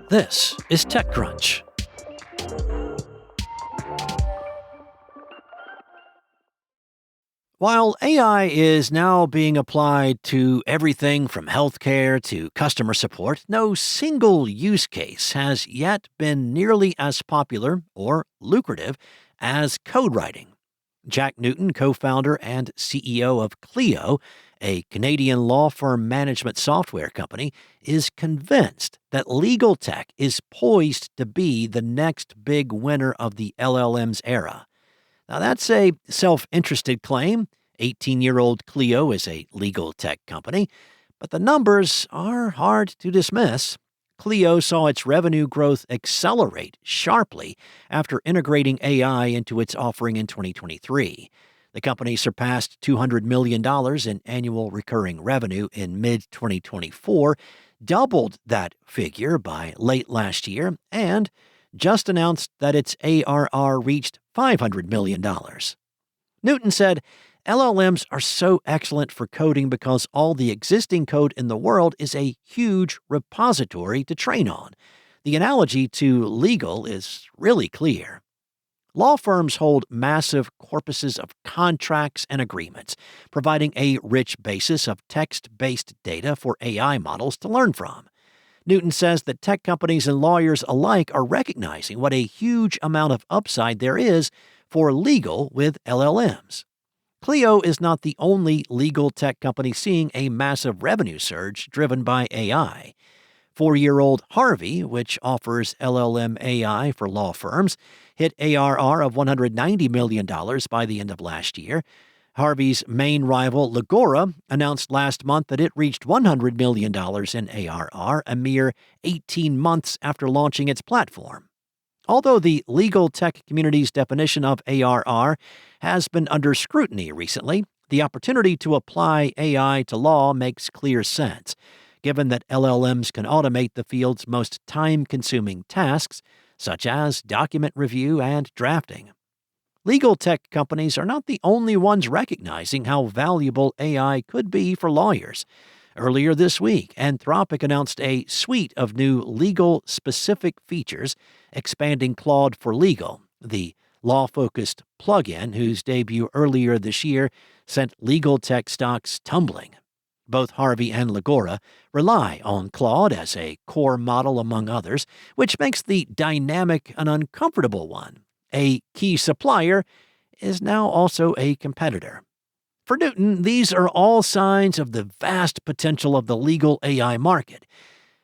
This is TechCrunch. While AI is now being applied to everything from healthcare to customer support, no single use case has yet been nearly as popular or lucrative as code writing. Jack Newton, co founder and CEO of Clio, a Canadian law firm management software company, is convinced that legal tech is poised to be the next big winner of the LLM's era. Now, that's a self interested claim. 18-year-old Clio is a legal tech company, but the numbers are hard to dismiss. Clio saw its revenue growth accelerate sharply after integrating AI into its offering in 2023. The company surpassed $200 million in annual recurring revenue in mid-2024, doubled that figure by late last year, and just announced that its ARR reached $500 million. Newton said, LLMs are so excellent for coding because all the existing code in the world is a huge repository to train on. The analogy to legal is really clear. Law firms hold massive corpuses of contracts and agreements, providing a rich basis of text-based data for AI models to learn from. Newton says that tech companies and lawyers alike are recognizing what a huge amount of upside there is for legal with LLMs. Clio is not the only legal tech company seeing a massive revenue surge driven by AI. 4-year-old Harvey, which offers LLM AI for law firms, hit ARR of $190 million by the end of last year. Harvey's main rival, Legora, announced last month that it reached $100 million in ARR a mere 18 months after launching its platform. Although the legal tech community's definition of ARR has been under scrutiny recently, the opportunity to apply AI to law makes clear sense, given that LLMs can automate the field's most time-consuming tasks, such as document review and drafting. Legal tech companies are not the only ones recognizing how valuable AI could be for lawyers. Earlier this week, Anthropic announced a suite of new legal-specific features, expanding Claude for Legal, the law-focused plugin whose debut earlier this year sent legal tech stocks tumbling. Both Harvey and Legora rely on Claude as a core model among others, which makes the dynamic an uncomfortable one. A key supplier is now also a competitor. For Newton, these are all signs of the vast potential of the legal AI market.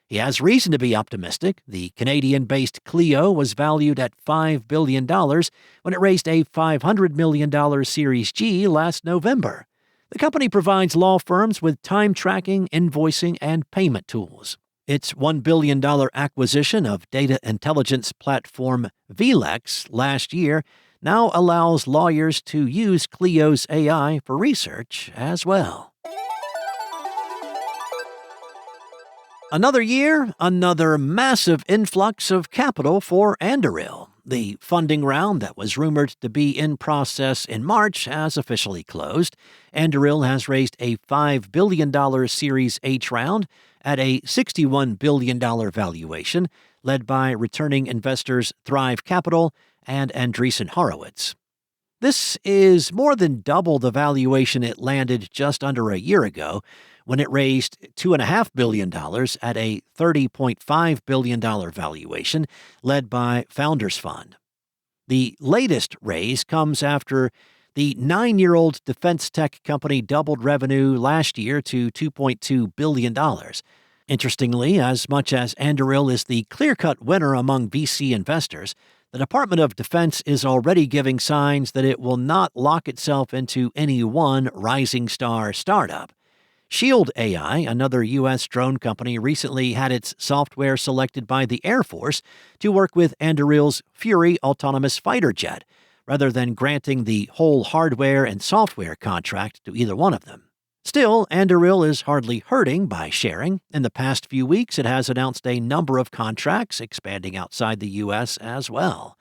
He has reason to be optimistic. The Canadian-based Clio was valued at $5 billion when it raised a $500 million Series G last November. The company provides law firms with time tracking, invoicing, and payment tools. Its $1 billion acquisition of data intelligence platform VLEX last year now allows lawyers to use Clio's AI for research as well. Another year, another massive influx of capital for Anduril. The funding round that was rumored to be in process in March has officially closed. Anduril has raised a $5 billion Series H round at a $61 billion valuation, led by returning investors Thrive Capital and Andreessen Horowitz. This is more than double the valuation it landed just under a year ago, when it raised $2.5 billion at a $30.5 billion valuation, led by Founders Fund. The latest raise comes after the 9-year-old defense tech company doubled revenue last year to $2.2 billion. Interestingly, as much as Anduril is the clear-cut winner among VC investors, the Department of Defense is already giving signs that it will not lock itself into any one rising star startup. Shield AI, another U.S. drone company, recently had its software selected by the Air Force to work with Anduril's Fury autonomous fighter jet, rather than granting the whole hardware and software contract to either one of them. Still, Anduril is hardly hurting by sharing. In the past few weeks, it has announced a number of contracts expanding outside the U.S. as well.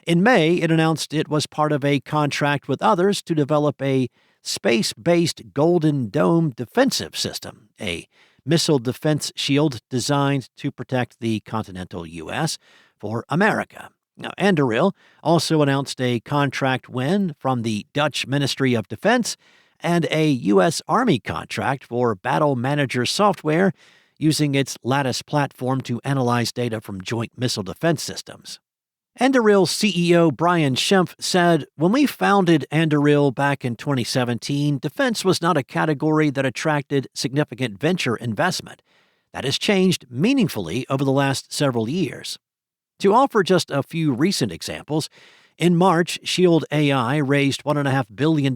In May, it announced it was part of a contract with others to develop a space-based Golden Dome defensive system, a missile defense shield designed to protect the continental U.S. for America. Now, Anduril also announced a contract win from the Dutch Ministry of Defense and a U.S. Army contract for battle manager software using its Lattice platform to analyze data from joint missile defense systems. Anduril CEO Brian Schimpf said, "When we founded Anduril back in 2017, defense was not a category that attracted significant venture investment. That has changed meaningfully over the last several years." To offer just a few recent examples, in March, Shield AI raised $1.5 billion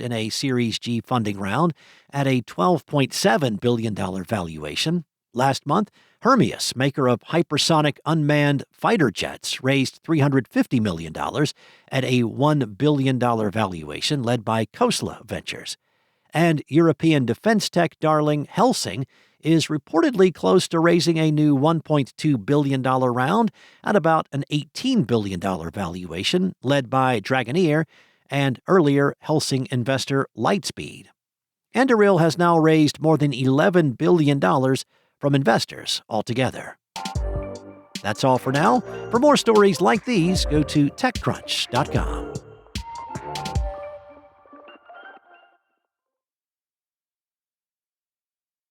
in a Series G funding round at a $12.7 billion valuation. Last month, Hermeus, maker of hypersonic unmanned fighter jets, raised $350 million at a $1 billion valuation led by Khosla Ventures. And European defense tech darling Helsing is reportedly close to raising a new $1.2 billion round at about an $18 billion valuation, led by Dragoneer and earlier Helsing investor Lightspeed. Anduril has now raised more than $11 billion from investors altogether. That's all for now. For more stories like these, go to TechCrunch.com.